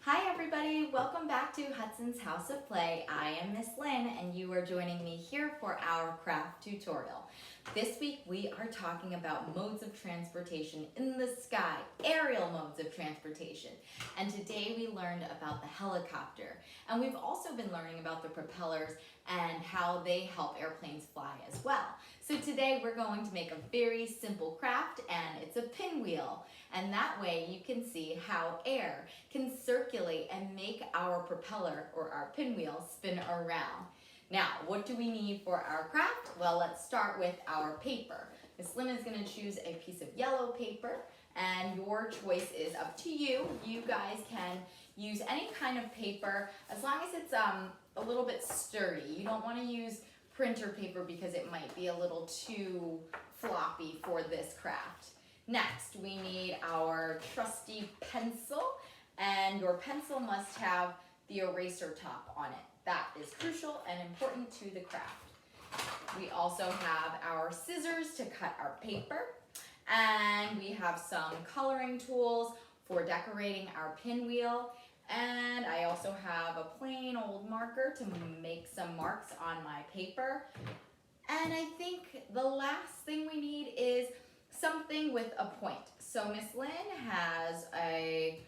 Hi everybody, welcome back to Hudson's House of Play. I am Miss Lynn and you are joining me here for our craft tutorial. This week we are talking about modes of transportation in the sky, aerial modes of transportation. And today we learned about the helicopter, and we've also been learning about the propellers and how they help airplanes fly as well. So today we're going to make a very simple craft, and it's a pinwheel. And that way you can see how air can circulate and make our propeller or our pinwheel spin around. Now, what do we need for our craft? Well, let's start with our paper. Miss Lynn is going to choose a piece of yellow paper, and your choice is up to you. You guys can use any kind of paper as long as it's a little bit sturdy. You don't want to use printer paper because it might be a little too floppy for this craft. Next, we need our trusty pencil, and your pencil must have the eraser top on it. That is crucial and important to the craft. We also have our scissors to cut our paper, and we have some coloring tools for decorating our pinwheel, and I also have a plain old marker to make some marks on my paper. And I think the last thing we need is something with a point. So Miss Lynn has a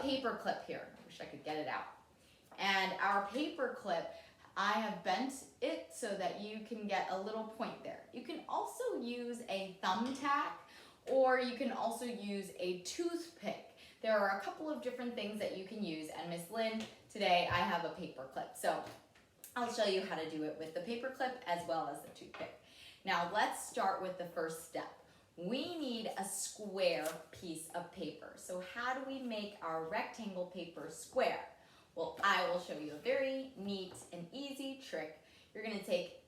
paper clip here. I wish I could get it out. And our paper clip, I have bent it so that you can get a little point there. You can also use a thumbtack, or you can also use a toothpick. There are a couple of different things that you can use, and Miss Lynn, today I have a paper clip. So I'll show you how to do it with the paper clip as well as the toothpick. Now let's start with the first step. We need a square piece of paper. So how do we make our rectangle paper square? Well, I will show you a very neat and easy trick. You're going to take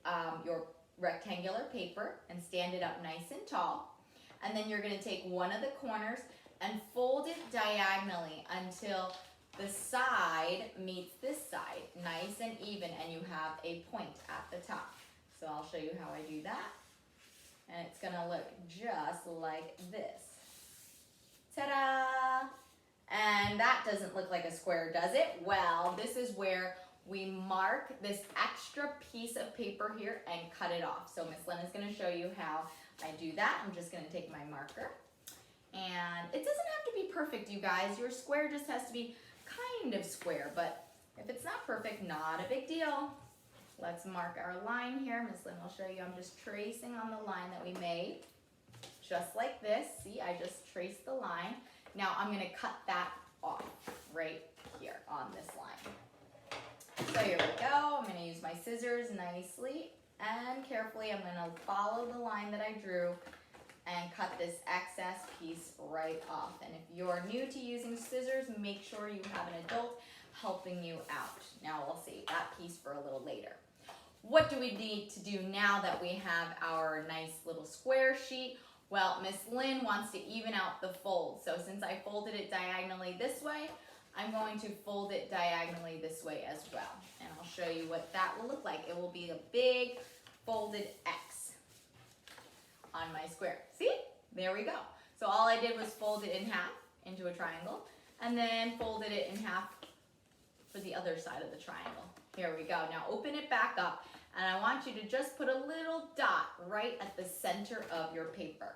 your rectangular paper and stand it up nice and tall. And then you're going to take one of the corners and fold it diagonally until the side meets this side, nice and even, and you have a point at the top. So I'll show you how I do that. And it's going to look just like this. Ta-da! And that doesn't look like a square, does it? Well, this is where we mark this extra piece of paper here and cut it off. So Miss Lynn is going to show you how I do that. I'm just going to take my marker. And it doesn't have to be perfect, you guys. Your square just has to be kind of square. But if it's not perfect, not a big deal. Let's mark our line here. Miss Lynn will show you. I'm just tracing on the line that we made. Just like this. See, I just traced the line. Now I'm going to cut that off right here on this line. So here we go. I'm going to use my scissors nicely and carefully. I'm going to follow the line that I drew and cut this excess piece right off. And if you're new to using scissors, make sure you have an adult helping you out. Now we'll save that piece for a little later. What do we need to do now that we have our nice little square sheet? Well, Miss Lynn wants to even out the fold. So since I folded it diagonally this way, I'm going to fold it diagonally this way as well. And I'll show you what that will look like. It will be a big folded X on my square. See? There we go. So all I did was fold it in half into a triangle and then folded it in half for the other side of the triangle. Here we go. Now open it back up, and I want you to just put a little dot right at the center of your paper.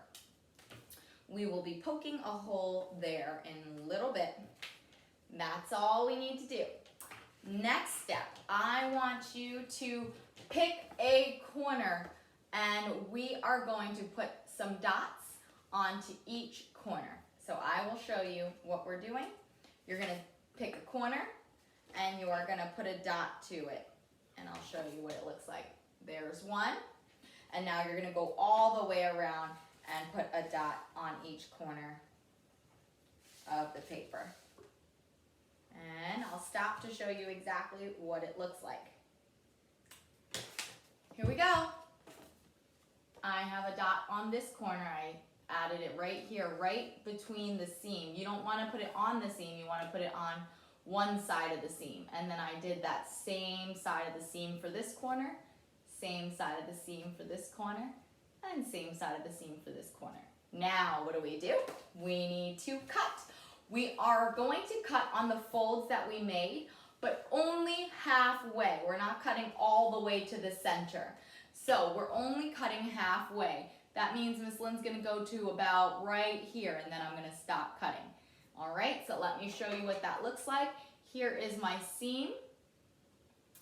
We will be poking a hole there in a little bit. That's all we need to do. Next step, I want you to pick a corner, and we are going to put some dots onto each corner. So I will show you what we're doing. You're going to pick a corner, and you are going to put a dot to it. And I'll show you what it looks like. There's one. And now you're going to go all the way around and put a dot on each corner of the paper. And I'll stop to show you exactly what it looks like. Here we go. I have a dot on this corner. I added it right here, right between the seam. You don't want to put it on the seam. You want to put it on one side of the seam. And then I did that same side of the seam for this corner, same side of the seam for this corner, and same side of the seam for this corner. Now, what do? We need to cut We are going to cut on the folds that we made, but only halfway. We're not cutting all the way to the center. So we're only cutting halfway. That means Miss Lynn's gonna go to about right here, and then I'm gonna stop cutting. All right, so let me show you what that looks like. Here is my seam.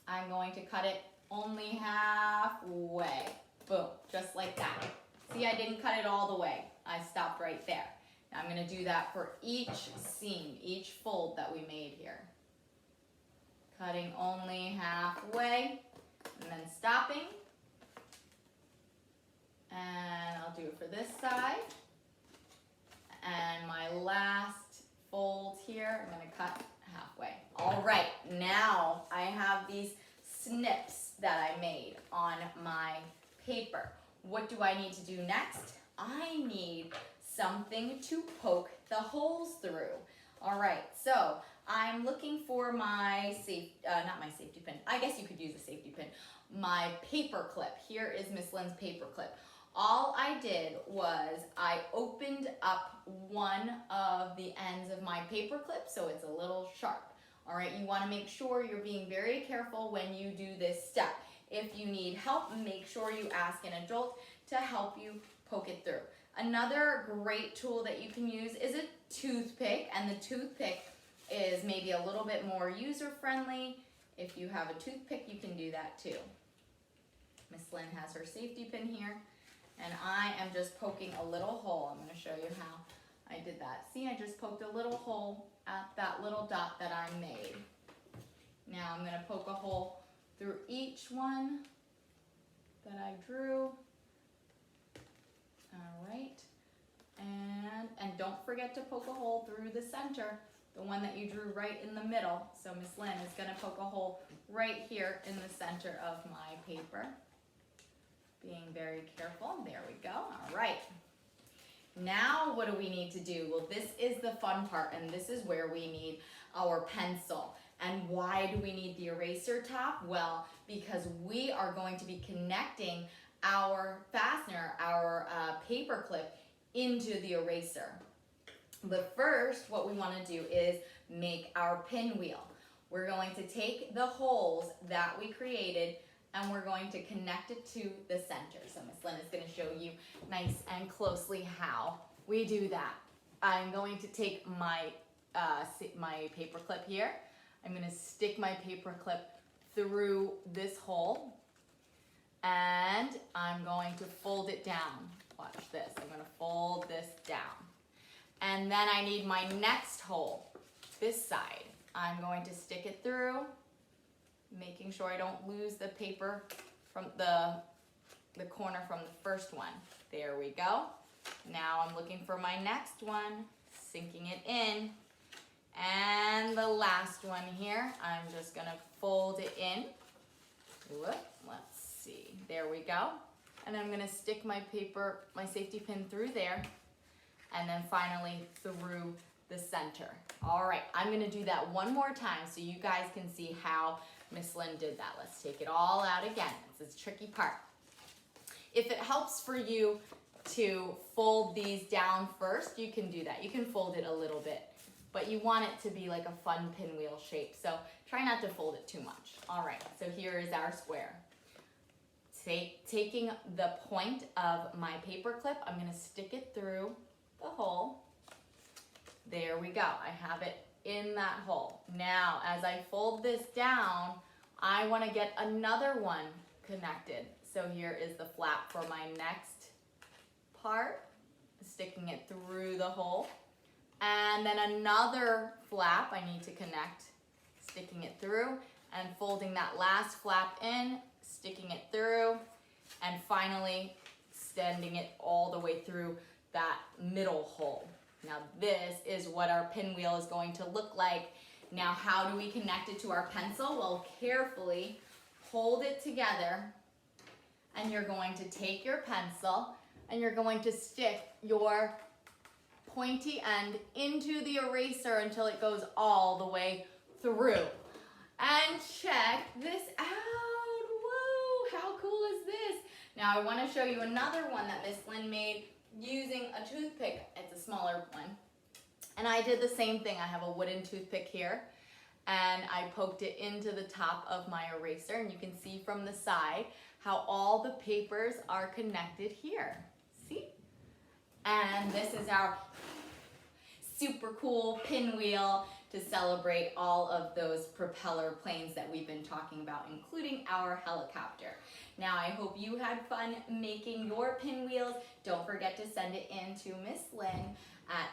I'm going to cut it only halfway. Boom, just like that. See, I didn't cut it all the way. I stopped right there. Now I'm gonna do that for each seam, each fold that we made here. Cutting only halfway, and then stopping. And I'll do it for this side. And my last fold here, I'm gonna cut halfway. All right, now I have these snips that I made on my paper. What do I need to do next? I need something to poke the holes through. All right, so I'm looking for my not my safety pin. I guess you could use a safety pin. My paper clip. Here is Miss Lynn's paper clip. All I did was I opened up one of the ends of my paper clip so it's a little sharp. All right, you want to make sure you're being very careful when you do this step. If you need help, make sure you ask an adult to help you poke it through. Another great tool that you can use is a toothpick, and the toothpick is maybe a little bit more user-friendly. If you have a toothpick, you can do that too. Miss Lynn has her safety pin here, and I am just poking a little hole. I'm going to show you how I did that. See, I just poked a little hole at that little dot that I made. Now I'm going to poke a hole through each one that I drew. All right, and don't forget to poke a hole through the center, the one that you drew right in the middle. So Miss Lynn is going to poke a hole right here in the center of my paper. Being very careful. There we go. All right. Now what do we need to do? Well, this is the fun part, and this is where we need our pencil. And why do we need the eraser top? Well, because we are going to be connecting our fastener, our paper clip, into the eraser. But first, what we want to do is make our pinwheel. We're going to take the holes that we created and we're going to connect it to the center. So Miss Lynn is going to show you nice and closely how we do that. I'm going to take my paper clip here. I'm going to stick my paper clip through this hole, and I'm going to fold it down. Watch this. I'm going to fold this down. And then I need my next hole, this side. I'm going to stick it through, making sure I don't lose the paper from the corner from the first one. There we go. Now I'm looking for my next one, sinking it in. And the last one here, I'm just gonna fold it in. Let's see, there we go. And I'm gonna stick my safety pin through there, and then finally through the center. All right, I'm gonna do that one more time so you guys can see how Miss Lynn did that. Let's take it all out again. It's a tricky part. If it helps for you to fold these down first, you can do that. You can fold it a little bit, but you want it to be like a fun pinwheel shape, so try not to fold it too much. All right, so here is our square. Taking the point of my paper clip, I'm gonna stick it through the hole. There we go, I have it in that hole. Now, as I fold this down, I wanna get another one connected. So here is the flap for my next part, sticking it through the hole. And then another flap I need to connect, sticking it through, and folding that last flap in, sticking it through, and finally extending it all the way through that middle hole. Now this is what our pinwheel is going to look like. Now how do we connect it to our pencil? Well, carefully hold it together, and you're going to take your pencil and you're going to stick your pointy end into the eraser until it goes all the way through. And check this out. Whoa, how cool is this? Now I want to show you another one that Miss Lynn made using a toothpick. It's a smaller one. And I did the same thing. I have a wooden toothpick here, and I poked it into the top of my eraser, and you can see from the side how all the papers are connected here. See? And this is our super cool pinwheel to celebrate all of those propeller planes that we've been talking about, including our helicopter. Now, I hope you had fun making your pinwheels. Don't forget to send it in to Miss Lynn at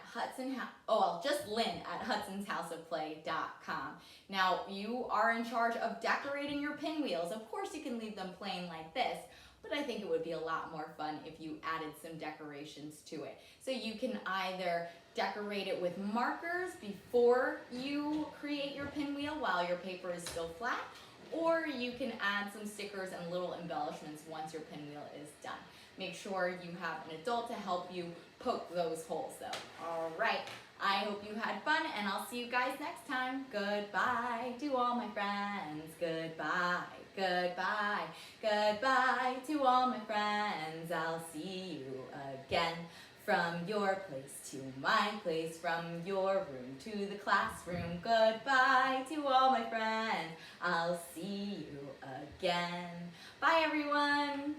Lynn at hudsonshouseofplay.com. Now, you are in charge of decorating your pinwheels. Of course, you can leave them plain like this, but I think it would be a lot more fun if you added some decorations to it. So you can either decorate it with markers before you create your pinwheel while your paper is still flat, or you can add some stickers and little embellishments once your pinwheel is done. Make sure you have an adult to help you poke those holes though. All right, I hope you had fun, and I'll see you guys next time. Goodbye to all my friends. Goodbye, goodbye, goodbye to all my friends. I'll see you again. From your place to my place, from your room to the classroom. Goodbye to all my friends. I'll see you again. Bye, everyone.